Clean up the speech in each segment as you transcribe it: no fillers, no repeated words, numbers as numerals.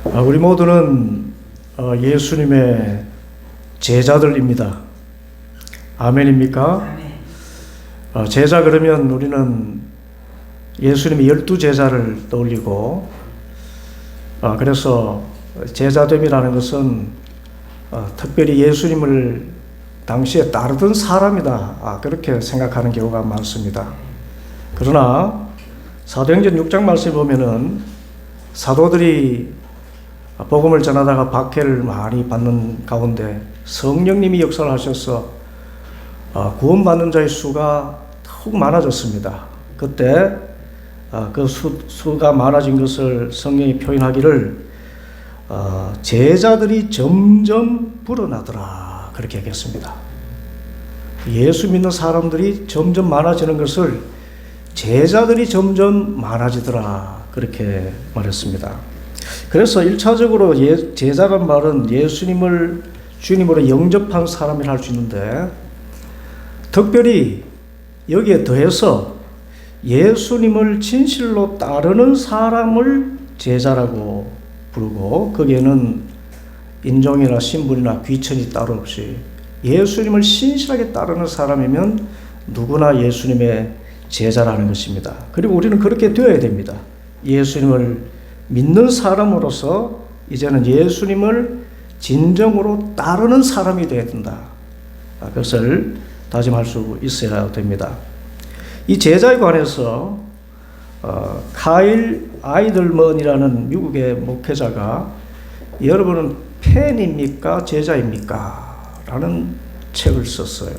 우리 모두는 예수님의 제자들입니다. 아멘입니까? 제자 그러면 우리는 예수님의 12제자를 떠올리고, 그래서 제자됨이라는 것은 특별히 예수님을 당시에 따르던 사람이다, 그렇게 생각하는 경우가 많습니다. 그러나 사도행전 6장 말씀에 보면은 사도들이 복음을 전하다가 박해를 많이 받는 가운데 성령님이 역사를 하셔서 구원받는 자의 수가 더욱 많아졌습니다. 그때 그 수가 많아진 것을 성령이 표현하기를 제자들이 점점 불어나더라, 그렇게 얘기했습니다. 예수 믿는 사람들이 점점 많아지는 것을 제자들이 점점 많아지더라, 그렇게 말했습니다. 그래서 1차적으로 제자란 말은 예수님을 주님으로 영접한 사람이라 할 수 있는데, 특별히 여기에 더해서 예수님을 진실로 따르는 사람을 제자라고 부르고, 거기에는 인종이나 신분이나 귀천이 따로 없이 예수님을 신실하게 따르는 사람이면 누구나 예수님의 제자라는 것입니다. 그리고 우리는 그렇게 되어야 됩니다. 예수님을 믿는 사람으로서 이제는 예수님을 진정으로 따르는 사람이 되어야 된다, 그것을 다짐할 수 있어야 됩니다. 이 제자에 관해서 카일 아이들먼이라는 미국의 목회자가 여러분은 팬입니까 제자입니까? 라는 책을 썼어요.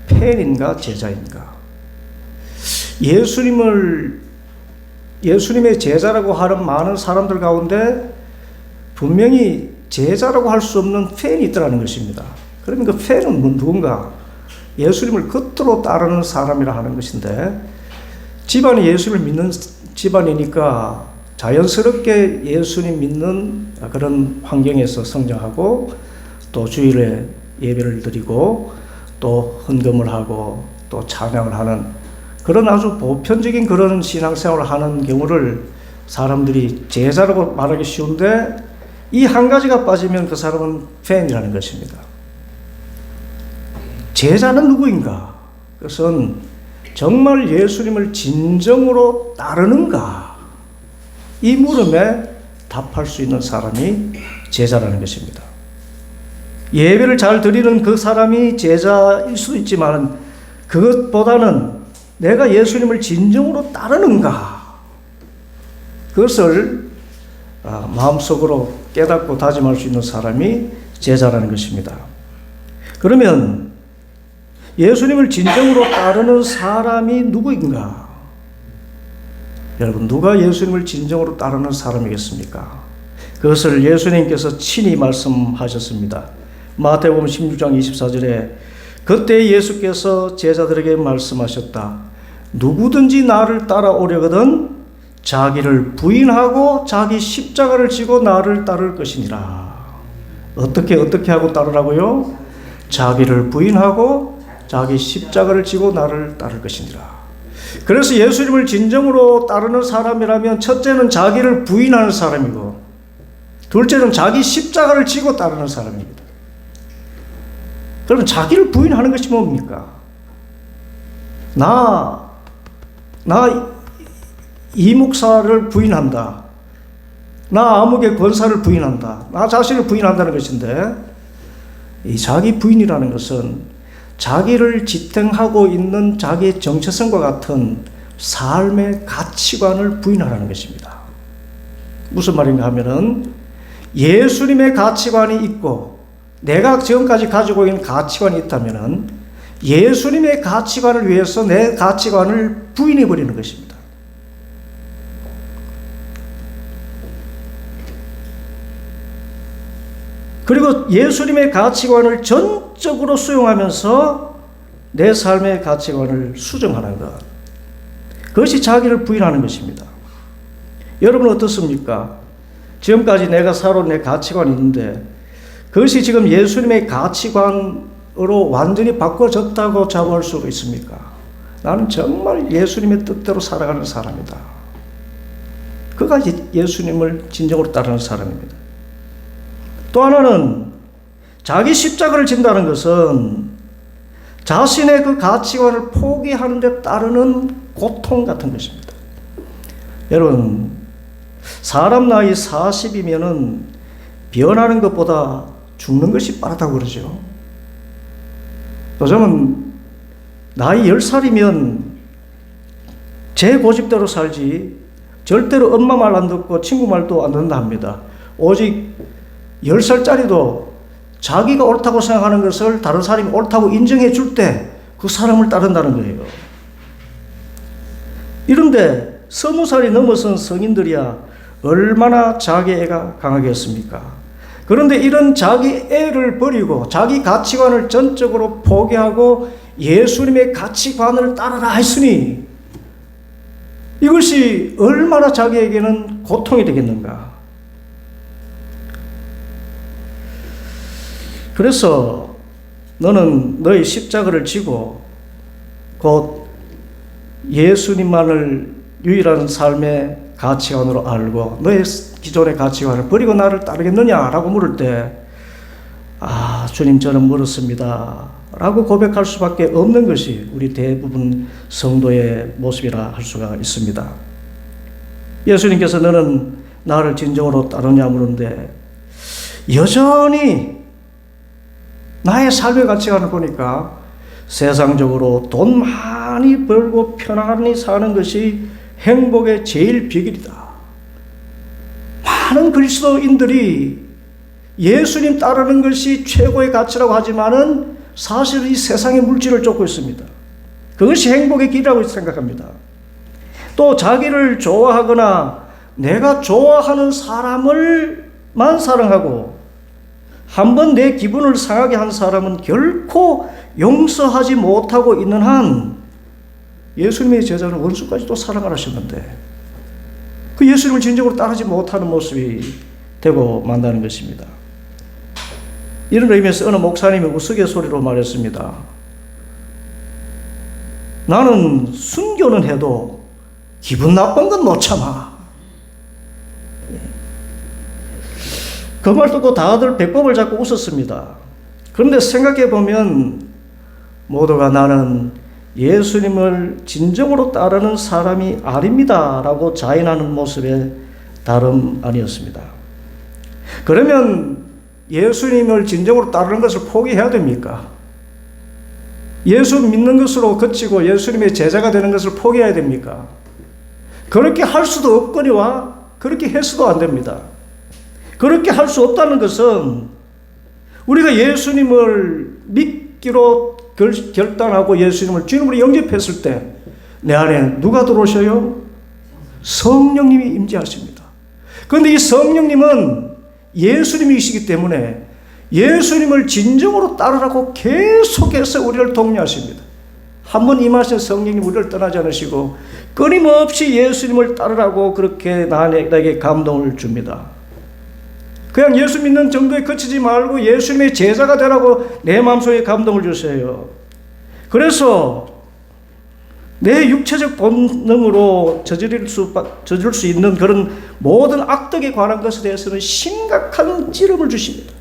팬인가 제자인가? 예수님의 제자라고 하는 많은 사람들 가운데 분명히 제자라고 할 수 없는 팬이 있다는 것입니다. 그러면 그 팬은 누군가? 예수님을 겉으로 따르는 사람이라 하는 것인데, 집안이 예수님을 믿는 집안이니까 자연스럽게 예수님 믿는 그런 환경에서 성장하고, 또 주일에 예배를 드리고, 또 헌금을 하고, 또 찬양을 하는 그런 아주 보편적인 그런 신앙생활을 하는 경우를 사람들이 제자라고 말하기 쉬운데, 이 한 가지가 빠지면 그 사람은 팬이라는 것입니다. 제자는 누구인가? 그것은 정말 예수님을 진정으로 따르는가? 이 물음에 답할 수 있는 사람이 제자라는 것입니다. 예배를 잘 드리는 그 사람이 제자일 수도 있지만, 그것보다는 내가 예수님을 진정으로 따르는가? 그것을 마음속으로 깨닫고 다짐할 수 있는 사람이 제자라는 것입니다. 그러면 예수님을 진정으로 따르는 사람이 누구인가? 여러분, 누가 예수님을 진정으로 따르는 사람이겠습니까? 그것을 예수님께서 친히 말씀하셨습니다. 마태복음 16장 24절에 그때 예수께서 제자들에게 말씀하셨다. 누구든지 나를 따라오려거든 자기를 부인하고 자기 십자가를 지고 나를 따를 것이니라. 어떻게 하고 따르라고요? 자기를 부인하고 자기 십자가를 지고 나를 따를 것이니라. 그래서 예수님을 진정으로 따르는 사람이라면 첫째는 자기를 부인하는 사람이고, 둘째는 자기 십자가를 지고 따르는 사람입니다. 그러면 자기를 부인하는 것이 뭡니까? 나 이 목사를 부인한다. 나 아무개 권사를 부인한다. 나 자신을 부인한다는 것인데, 이 자기 부인이라는 것은 자기를 지탱하고 있는 자기의 정체성과 같은 삶의 가치관을 부인하라는 것입니다. 무슨 말인가 하면은, 예수님의 가치관이 있고 내가 지금까지 가지고 있는 가치관이 있다면은 예수님의 가치관을 위해서 내 가치관을 부인해버리는 것입니다. 그리고 예수님의 가치관을 전적으로 수용하면서 내 삶의 가치관을 수정하는 것, 그것이 자기를 부인하는 것입니다. 여러분 어떻습니까? 지금까지 내가 살아온 내 가치관이 있는데 그것이 지금 예수님의 가치관으로 완전히 바꿔졌다고 자부할 수가 있습니까? 나는 정말 예수님의 뜻대로 살아가는 사람이다. 그가 예수님을 진정으로 따르는 사람입니다. 또 하나는 자기 십자가를 진다는 것은 자신의 그 가치관을 포기하는 데 따르는 고통 같은 것입니다. 여러분, 사람 나이 40이면은 변하는 것보다 죽는 것이 빠르다고 그러죠. 요즘은 나이 10살이면 제 고집대로 살지 절대로 엄마 말 안 듣고 친구 말도 안 듣는다 합니다. 오직 10살짜리도 자기가 옳다고 생각하는 것을 다른 사람이 옳다고 인정해 줄 때 그 사람을 따른다는 거예요. 이런데 20살이 넘어선 성인들이야 얼마나 자기애가 강하겠습니까? 그런데 이런 자기애를 버리고 자기 가치관을 전적으로 포기하고 예수님의 가치관을 따르라 했으니 이것이 얼마나 자기에게는 고통이 되겠는가. 그래서 너는 너의 십자가를 지고 곧 예수님만을 유일한 삶의 가치관으로 알고 너의 기존의 가치관을 버리고 나를 따르겠느냐라고 물을 때 주님 저는 멀었습니다 라고 고백할 수밖에 없는 것이 우리 대부분 성도의 모습이라 할 수가 있습니다. 예수님께서 너는 나를 진정으로 따르냐 물은데 여전히 나의 삶의 가치관을 보니까 세상적으로 돈 많이 벌고 편안히 사는 것이 행복의 제일 비결이다. 많은 그리스도인들이 예수님 따르는 것이 최고의 가치라고 하지만은 사실 이 세상의 물질을 쫓고 있습니다. 그것이 행복의 길이라고 생각합니다. 또 자기를 좋아하거나 내가 좋아하는 사람을만 사랑하고 한번 내 기분을 상하게 한 사람은 결코 용서하지 못하고 있는 한 예수님의 제자는 원수까지도 사랑을 하셨는데 그 예수님을 진정으로 따르지 못하는 모습이 되고 만다는 것입니다. 이런 의미에서 어느 목사님이 우스갯소리로 말했습니다. 나는 순교는 해도 기분 나쁜 건 못 참아. 그 말 듣고 다들 배꼽을 잡고 웃었습니다. 그런데 생각해 보면 모두가 나는 예수님을 진정으로 따르는 사람이 아닙니다 라고 자인하는 모습에 다름 아니었습니다. 그러면 예수님을 진정으로 따르는 것을 포기해야 됩니까? 예수 믿는 것으로 그치고 예수님의 제자가 되는 것을 포기해야 됩니까? 그렇게 할 수도 없거니와 그렇게 해서도 안 됩니다. 그렇게 할 수 없다는 것은 우리가 예수님을 믿기로 결단하고 예수님을 주님으로 영접했을 때 내 안에 누가 들어오셔요? 성령님이 임재하십니다. 그런데 이 성령님은 예수님이시기 때문에 예수님을 진정으로 따르라고 계속해서 우리를 독려하십니다. 한번 임하신 성령님 우리를 떠나지 않으시고 끊임없이 예수님을 따르라고 그렇게 나에게 감동을 줍니다. 그냥 예수 믿는 정도에 그치지 말고 예수님의 제자가 되라고 내 마음속에 감동을 주세요. 그래서 내 육체적 본능으로 저지를 수 있는 그런 모든 악덕에 관한 것에 대해서는 심각한 찌름을 주십니다.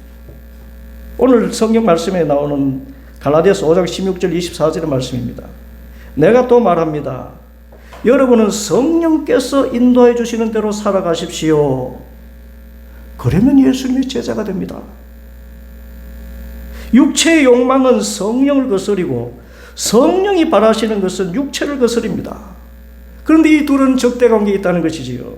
오늘 성경 말씀에 나오는 갈라디아서 5장 16절 24절의 말씀입니다. 내가 또 말합니다. 여러분은 성령께서 인도해 주시는 대로 살아가십시오. 그러면 예수님의 제자가 됩니다. 육체의 욕망은 성령을 거스리고 성령이 바라시는 것은 육체를 거스립니다. 그런데 이 둘은 적대관계에 있다는 것이지요.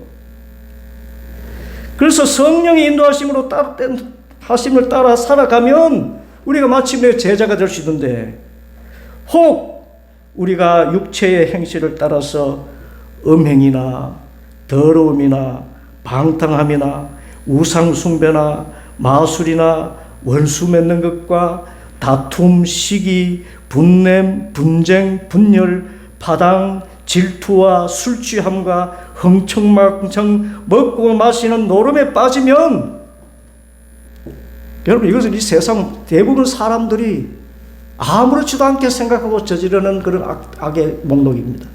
그래서 성령의 인도하심을 따라 살아가면 우리가 마침내 제자가 될 수 있는데 혹 우리가 육체의 행실을 따라서 음행이나 더러움이나 방탕함이나 우상숭배나 마술이나 원수 맺는 것과 다툼, 시기, 분냄, 분쟁, 분열, 파당, 질투와 술 취함과 흥청망청 먹고 마시는 노름에 빠지면 여러분 이것은 이 세상 대부분 사람들이 아무렇지도 않게 생각하고 저지르는 그런 악의 목록입니다.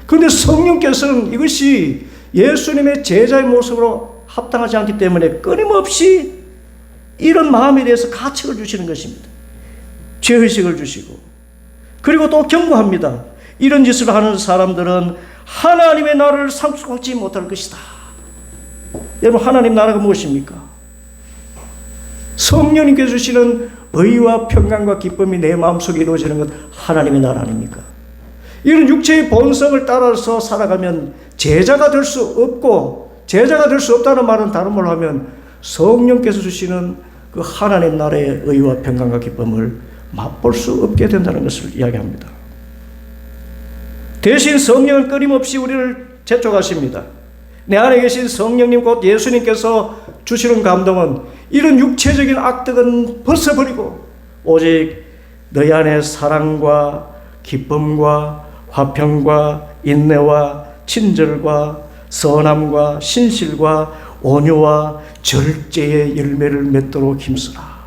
그런데 성령께서는 이것이 예수님의 제자의 모습으로 합당하지 않기 때문에 끊임없이 이런 마음에 대해서 가책을 주시는 것입니다. 죄의식을 주시고, 그리고 또 경고합니다. 이런 짓을 하는 사람들은 하나님의 나라를 상속하지 못할 것이다. 여러분, 하나님 나라가 무엇입니까? 성령님께서 주시는 의와 평강과 기쁨이 내 마음속에 이루어지는 것, 하나님의 나라 아닙니까? 이런 육체의 본성을 따라서 살아가면 제자가 될 수 없고, 제자가 될 수 없다는 말은 다른 말로 하면 성령께서 주시는 그 하나님 나라의 의와 평강과 기쁨을 맛볼 수 없게 된다는 것을 이야기합니다. 대신 성령은 끊임없이 우리를 재촉하십니다. 내 안에 계신 성령님 곧 예수님께서 주시는 감동은 이런 육체적인 악덕은 벗어버리고 오직 너희 안에 사랑과 기쁨과 화평과 인내와 친절과 선함과 신실과 온유와 절제의 열매를 맺도록 힘쓰라.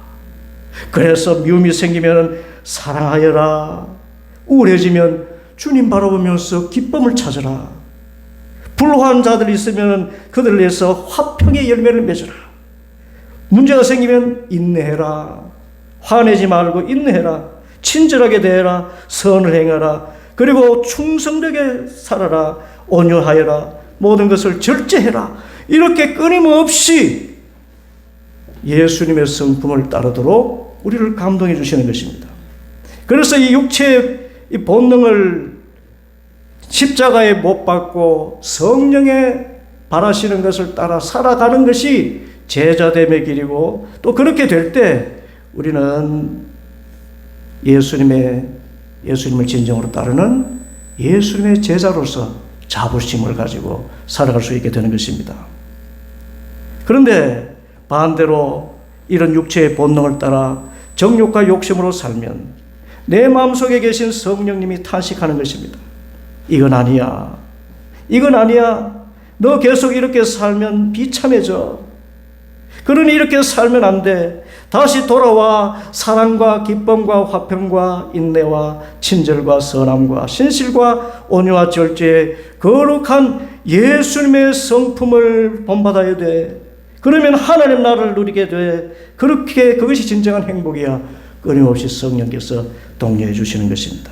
그래서 미움이 생기면 사랑하여라. 우울해지면 주님 바라보면서 기쁨을 찾으라. 불화한 자들이 있으면 그들을 위해서 화평의 열매를 맺으라. 문제가 생기면 인내해라. 화내지 말고 인내해라. 친절하게 대해라. 선을 행하라. 그리고 충성되게 살아라. 온유하여라. 모든 것을 절제해라. 이렇게 끊임없이 예수님의 성품을 따르도록 우리를 감동해 주시는 것입니다. 그래서 이 육체의 이 본능을 십자가에 못 박고 성령의 바라시는 것을 따라 살아가는 것이 제자됨의 길이고, 또 그렇게 될 때 우리는 예수님을 진정으로 따르는 예수님의 제자로서 자부심을 가지고 살아갈 수 있게 되는 것입니다. 그런데 반대로 이런 육체의 본능을 따라 정욕과 욕심으로 살면 내 마음속에 계신 성령님이 탄식하는 것입니다. 이건 아니야. 이건 아니야. 너 계속 이렇게 살면 비참해져. 그러니 이렇게 살면 안 돼. 다시 돌아와 사랑과 기쁨과 화평과 인내와 친절과 선함과 신실과 온유와 절제의 거룩한 예수님의 성품을 본받아야 돼. 그러면 하나님 나라를 누리게 돼. 그렇게 그것이 진정한 행복이야. 끊임없이 성령께서 독려해 주시는 것입니다.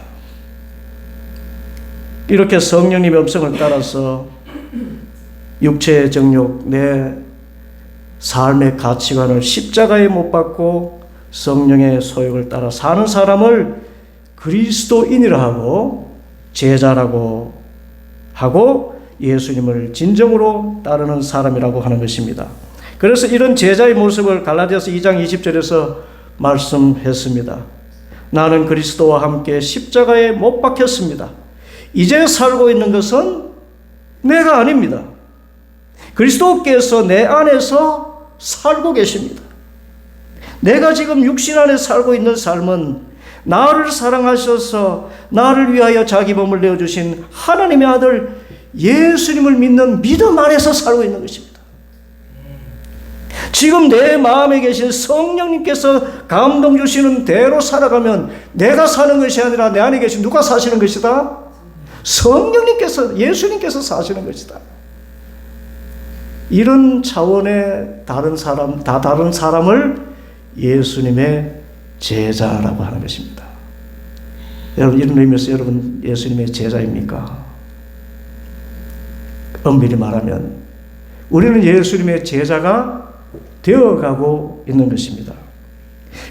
이렇게 성령님의 음성을 따라서 육체의 정욕, 내 삶의 가치관을 십자가에 못 박고 성령의 소욕을 따라 사는 사람을 그리스도인이라 하고 제자라고 하고 예수님을 진정으로 따르는 사람이라고 하는 것입니다. 그래서 이런 제자의 모습을 갈라디아서 2장 20절에서 말씀했습니다. 나는 그리스도와 함께 십자가에 못 박혔습니다. 이제 살고 있는 것은 내가 아닙니다. 그리스도께서 내 안에서 살고 계십니다. 내가 지금 육신 안에 살고 있는 삶은 나를 사랑하셔서 나를 위하여 자기 몸을 내어주신 하나님의 아들 예수님을 믿는 믿음 안에서 살고 있는 것입니다. 지금 내 마음에 계신 성령님께서 감동 주시는 대로 살아가면 내가 사는 것이 아니라 내 안에 계신 누가 사시는 것이다? 성령님께서, 예수님께서 사시는 것이다. 이런 차원의 다른 사람을 예수님의 제자라고 하는 것입니다. 여러분, 이런 의미에서 여러분 예수님의 제자입니까? 엄밀히 말하면 우리는 예수님의 제자가 되어가고 있는 것입니다.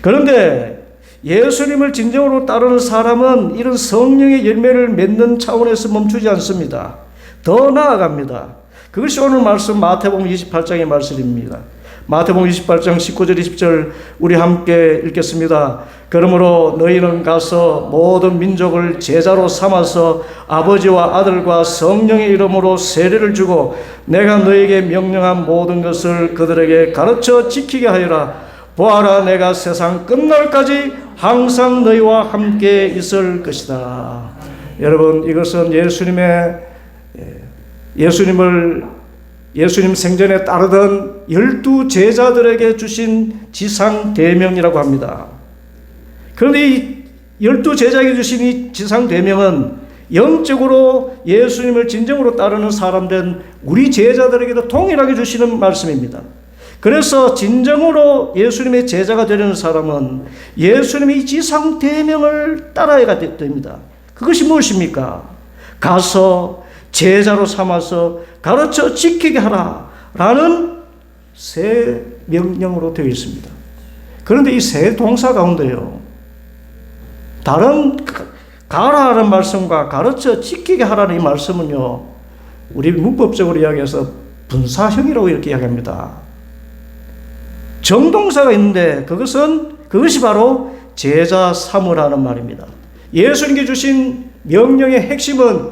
그런데 예수님을 진정으로 따르는 사람은 이런 성령의 열매를 맺는 차원에서 멈추지 않습니다. 더 나아갑니다. 그것이 오늘 말씀 마태복음 28장의 말씀입니다. 마태복음 28장 19절 20절 우리 함께 읽겠습니다. 그러므로 너희는 가서 모든 민족을 제자로 삼아서 아버지와 아들과 성령의 이름으로 세례를 주고 내가 너희에게 명령한 모든 것을 그들에게 가르쳐 지키게 하여라. 보아라, 내가 세상 끝날까지 항상 너희와 함께 있을 것이다. 여러분, 이것은 예수님 생전에 따르던 12 제자들에게 주신 지상 대명이라고 합니다. 그런데 이 12 제자에게 주신 이 지상 대명은 영적으로 예수님을 진정으로 따르는 사람 된 우리 제자들에게도 동일하게 주시는 말씀입니다. 그래서 진정으로 예수님의 제자가 되려는 사람은 예수님의 지상 대명을 따라야 됩니다. 그것이 무엇입니까? 가서 제자로 삼아서 가르쳐 지키게 하라 라는 새 명령으로 되어 있습니다. 그런데 이 새 동사 가운데요, 다른 가라 하는 말씀과 가르쳐 지키게 하라는 이 말씀은요, 우리 문법적으로 이야기해서 분사형이라고 이렇게 이야기합니다. 정동사가 있는데 그것이 바로 제자 삼으라는 말입니다. 예수님께 주신 명령의 핵심은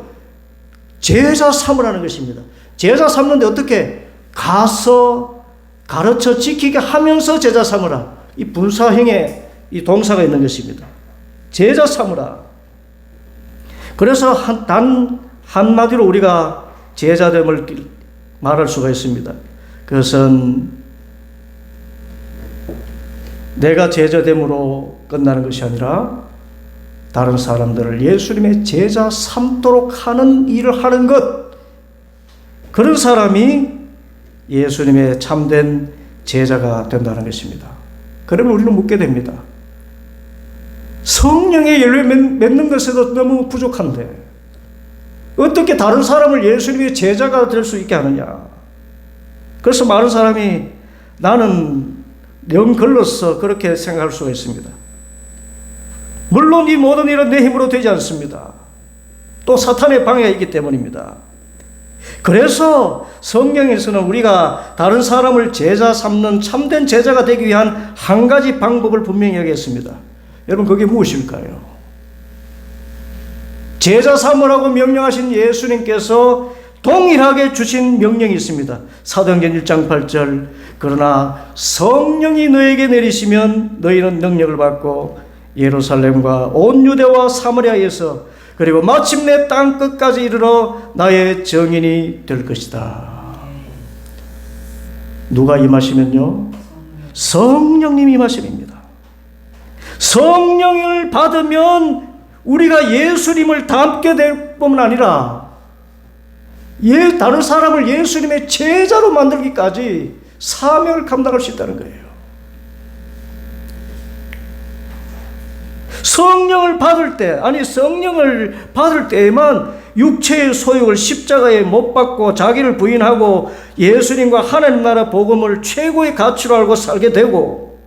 제자 삼으라는 것입니다. 제자 삼는데 어떻게? 가서 가르쳐 지키게 하면서 제자 삼으라. 이 분사형의 이 동사가 있는 것입니다. 제자 삼으라. 그래서 단 한마디로 우리가 제자됨을 말할 수가 있습니다. 그것은 내가 제자됨으로 끝나는 것이 아니라 다른 사람들을 예수님의 제자 삼도록 하는 일을 하는 것, 그런 사람이 예수님의 참된 제자가 된다는 것입니다. 그러면 우리는 묻게 됩니다. 성령의 열매 맺는 것에도 너무 부족한데 어떻게 다른 사람을 예수님의 제자가 될 수 있게 하느냐. 그래서 많은 사람이 나는 영 걸렀어 그렇게 생각할 수가 있습니다. 물론 이 모든 일은 내 힘으로 되지 않습니다. 또 사탄의 방해가 있기 때문입니다. 그래서 성경에서는 우리가 다른 사람을 제자 삼는 참된 제자가 되기 위한 한 가지 방법을 분명히 얘기했습니다. 여러분, 그게 무엇일까요? 제자 삼으라고 명령하신 예수님께서 동일하게 주신 명령이 있습니다. 사도행전 1장 8절, 그러나 성령이 너에게 내리시면 너희는 능력을 받고 예루살렘과 온 유대와 사마리아에서 그리고 마침내 땅 끝까지 이르러 나의 증인이 될 것이다. 누가 임하시면요? 성령님이 임하심입니다. 성령을 받으면 우리가 예수님을 닮게 될 뿐만 아니라 다른 사람을 예수님의 제자로 만들기까지 사명을 감당할 수 있다는 거예요. 성령을 받을 때에만 육체의 소욕을 십자가에 못 박고 자기를 부인하고 예수님과 하나님 나라 복음을 최고의 가치로 알고 살게 되고,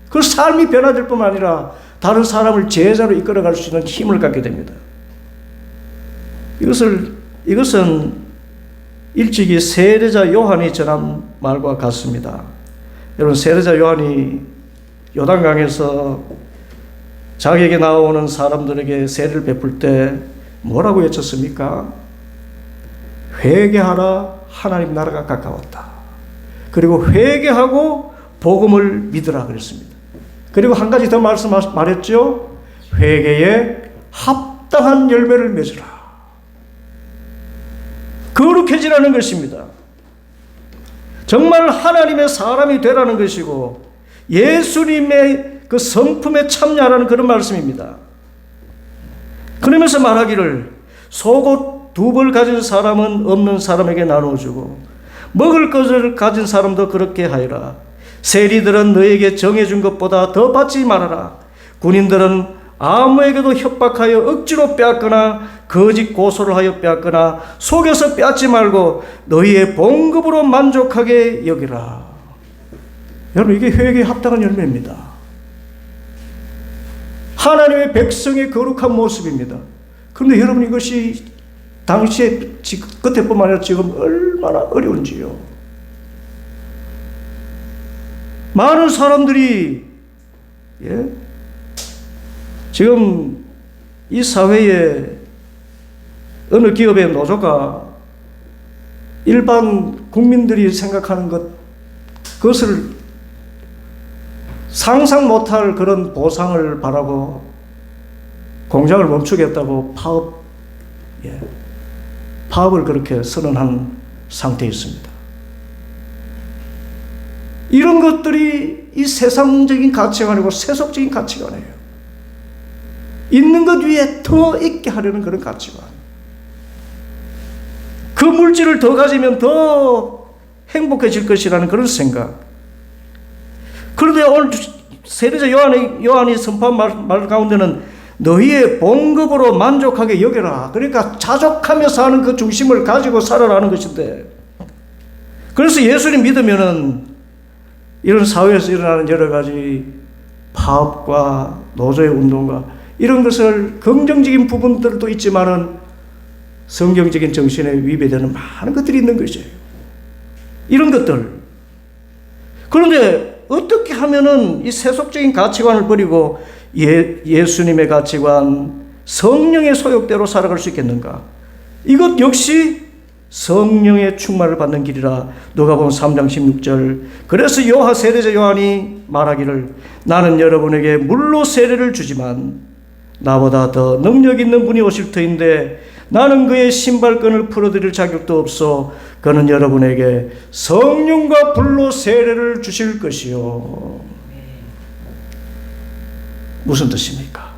그 삶이 변화될 뿐만 아니라 다른 사람을 제자로 이끌어갈 수 있는 힘을 갖게 됩니다. 이것은 일찍이 세례자 요한이 전한 말과 같습니다. 여러분, 세례자 요한이 요단강에서 자기에게 나오는 사람들에게 세례를 베풀 때 뭐라고 외쳤습니까? 회개하라, 하나님 나라가 가까웠다. 그리고 회개하고 복음을 믿으라 그랬습니다. 그리고 한 가지 더 말했죠. 회개에 합당한 열매를 맺으라. 거룩해지라는 것입니다. 정말 하나님의 사람이 되라는 것이고 예수님의 그 성품에 참여하라는 그런 말씀입니다. 그러면서 말하기를 속옷 2벌 가진 사람은 없는 사람에게 나눠주고 먹을 것을 가진 사람도 그렇게 하여라. 세리들은 너에게 정해준 것보다 더 받지 말아라. 군인들은 아무에게도 협박하여 억지로 빼앗거나 거짓 고소를 하여 빼앗거나 속여서 빼앗지 말고 너희의 봉급으로 만족하게 여기라. 여러분, 이게 회개에 합당한 열매입니다. 하나님의 백성의 거룩한 모습입니다. 그런데 여러분, 이것이 당시에 그때뿐만 아니라 지금 얼마나 어려운지요. 많은 사람들이 지금 이 사회에 어느 기업의 노조가 일반 국민들이 생각하는 그것을 상상 못할 그런 보상을 바라고 공장을 멈추겠다고 파업을 그렇게 선언한 상태에 있습니다. 이런 것들이 이 세상적인 가치가 아니고 세속적인 가치가 아니에요. 있는 것 위에 더 있게 하려는 그런 가치관. 그 물질을 더 가지면 더 행복해질 것이라는 그런 생각. 그런데 오늘 세례자 요한이 선포한 말 가운데는 너희의 봉급으로 만족하게 여겨라. 그러니까 자족하면서 하는 그 중심을 가지고 살아라는 것인데, 그래서 예수님 믿으면은 이런 사회에서 일어나는 여러 가지 파업과 노조의 운동과 이런 것을 긍정적인 부분들도 있지만은 성경적인 정신에 위배되는 많은 것들이 있는 것이에요. 이런 것들. 그런데 어떻게 하면은 이 세속적인 가치관을 버리고 예수님의 가치관, 성령의 소욕대로 살아갈 수 있겠는가? 이것 역시 성령의 충만을 받는 길이라. 누가복음 3장 16절. 그래서 세례자 요한이 말하기를 나는 여러분에게 물로 세례를 주지만 나보다 더 능력 있는 분이 오실 터인데 나는 그의 신발끈을 풀어드릴 자격도 없어. 그는 여러분에게 성령과 불로 세례를 주실 것이요. 무슨 뜻입니까?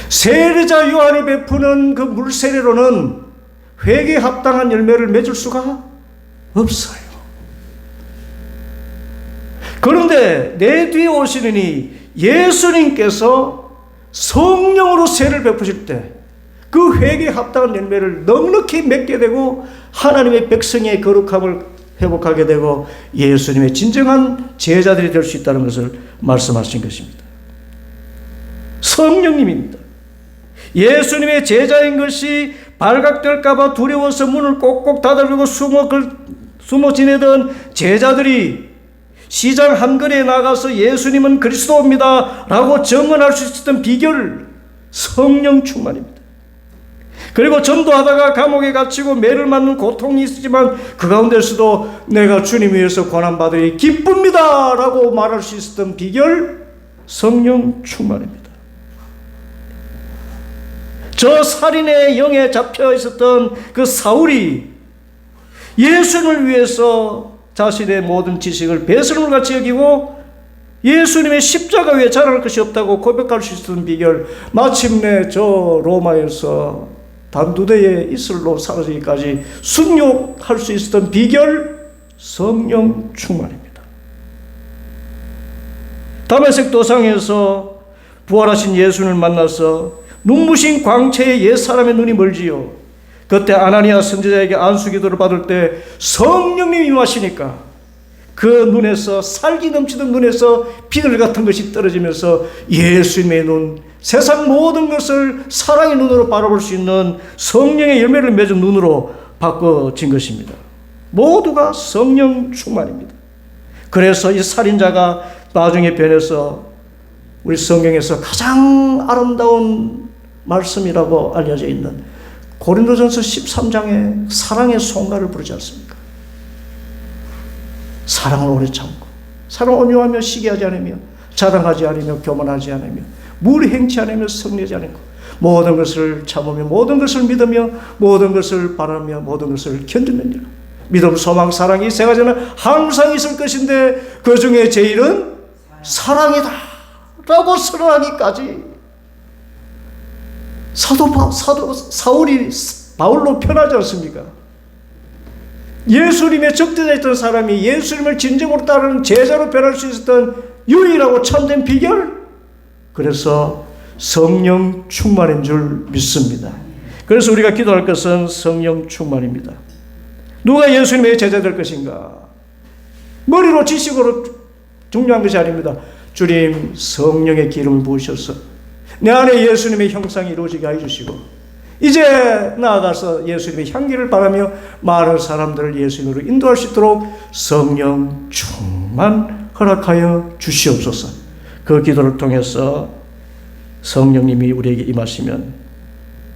세례자 요한이 베푸는 그 물세례로는 회개에 합당한 열매를 맺을 수가 없어요. 그런데 내 뒤에 오시느니 예수님께서 성령으로 세례를 베푸실 때 그 회개에 합당한 열매를 넉넉히 맺게 되고 하나님의 백성의 거룩함을 회복하게 되고 예수님의 진정한 제자들이 될 수 있다는 것을 말씀하신 것입니다. 성령님입니다. 예수님의 제자인 것이 발각될까봐 두려워서 문을 꼭꼭 닫아두고 숨어 지내던 제자들이 시장 한거리에 나가서 예수님은 그리스도입니다 라고 증언할 수 있었던 비결, 성령 충만입니다. 그리고 전도하다가 감옥에 갇히고 매를 맞는 고통이 있지만 그 가운데서도 내가 주님 위해서 고난받으니 기쁩니다 라고 말할 수 있었던 비결, 성령 충만입니다. 저 살인의 영에 잡혀 있었던 그 사울이 예수님을 위해서 자신의 모든 지식을 배설물 같이 여기고 예수님의 십자가 위에 자랑할 것이 없다고 고백할 수 있었던 비결, 마침내 저 로마에서 단두대에 이슬로 사라지기까지 순교할 수 있었던 비결, 성령 충만입니다. 다메섹 도상에서 부활하신 예수님을 만나서 눈부신 광채에 옛사람의 눈이 멀지요. 그때 아나니아 선지자에게 안수기도를 받을 때 성령님이 임하시니까 그 눈에서, 살기 넘치던 눈에서 비늘 같은 것이 떨어지면서 예수님의 눈, 세상 모든 것을 사랑의 눈으로 바라볼 수 있는 성령의 열매를 맺은 눈으로 바꿔진 것입니다. 모두가 성령 충만입니다. 그래서 이 살인자가 나중에 변해서 우리 성경에서 가장 아름다운 말씀이라고 알려져 있는 고린도전서 13장에 사랑의 송가를 부르지 않습니까? 사랑을 오래 참고, 사랑을 온유하며 시기하지 않으며, 자랑하지 않으며, 교만하지 않으며, 무리 행치 않으며, 성내지 않고, 모든 것을 참으며, 모든 것을 믿으며, 모든 것을 바라며, 모든 것을 견디느니라. 믿음, 소망, 사랑이 세 가지는 항상 있을 것인데 그 중에 제일은 사랑이다 라고 선언하기까지 사울이 바울로 편하지 않습니까? 예수님의 적대자였던 사람이 예수님을 진정으로 따르는 제자로 변할 수 있었던 유일하고 참된 비결, 그래서 성령 충만인 줄 믿습니다. 그래서 우리가 기도할 것은 성령 충만입니다. 누가 예수님의 제자 될 것인가? 머리로 지식으로 중요한 것이 아닙니다. 주님, 성령의 기름을 부으셔서 내 안에 예수님의 형상이 이루어지게 해주시고 이제 나아가서 예수님의 향기를 바라며 많은 사람들을 예수님으로 인도할 수 있도록 성령 충만 허락하여 주시옵소서. 그 기도를 통해서 성령님이 우리에게 임하시면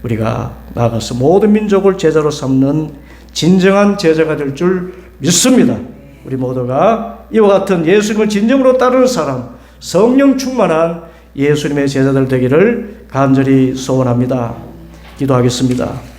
우리가 나아가서 모든 민족을 제자로 삼는 진정한 제자가 될 줄 믿습니다. 우리 모두가 이와 같은 예수님을 진정으로 따르는 사람, 성령 충만한 예수님의 제자들 되기를 간절히 소원합니다. 기도하겠습니다.